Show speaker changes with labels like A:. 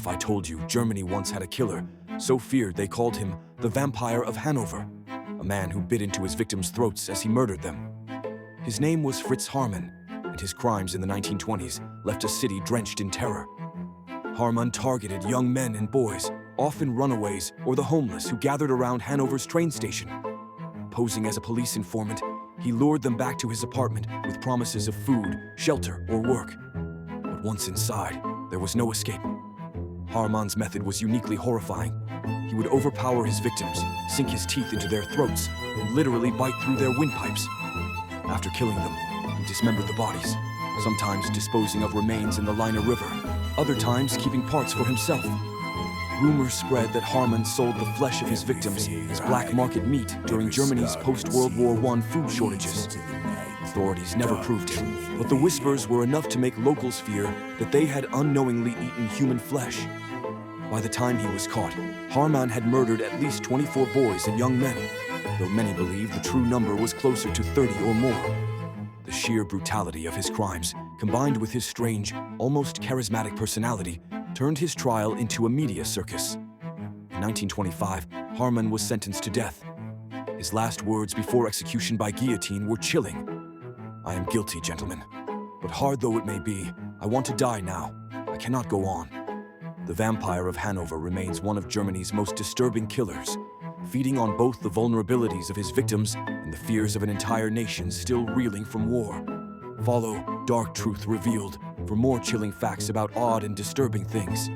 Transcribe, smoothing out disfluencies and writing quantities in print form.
A: if I told you Germany once had a killer so feared they called him the Vampire of Hanover, a man who bit into his victims' throats as he murdered them. His name was Fritz Haarmann, and his crimes in the 1920s left a city drenched in terror. Haarmann targeted young men and boys, often runaways or the homeless who gathered around Hanover's train station. Posing as a police informant, he lured them back to his apartment with promises of food, shelter, or work. But once inside, there was no escape. Haarmann's method was uniquely horrifying. He would overpower his victims, sink his teeth into their throats, and literally bite through their windpipes. After killing them, he dismembered the bodies, sometimes disposing of remains in the Leine River, other times keeping parts for himself. Rumors spread that Haarmann sold the flesh of his victims as black market meat during Germany's post-World War I food shortages. Authorities never proved it, but the whispers were enough to make locals fear that they had unknowingly eaten human flesh. By the time he was caught, Haarmann had murdered at least 24 boys and young men, though many believe the true number was closer to 30 or more. The sheer brutality of his crimes, combined with his strange, almost charismatic personality, turned his trial into a media circus. In 1925, Haarmann was sentenced to death. His last words before execution by guillotine were chilling. "I am guilty, gentlemen, but hard though it may be, I want to die now. I cannot go on." The Vampire of Hanover remains one of Germany's most disturbing killers, feeding on both the vulnerabilities of his victims and the fears of an entire nation still reeling from war. Follow Dark Truth Revealed for more chilling facts about odd and disturbing things.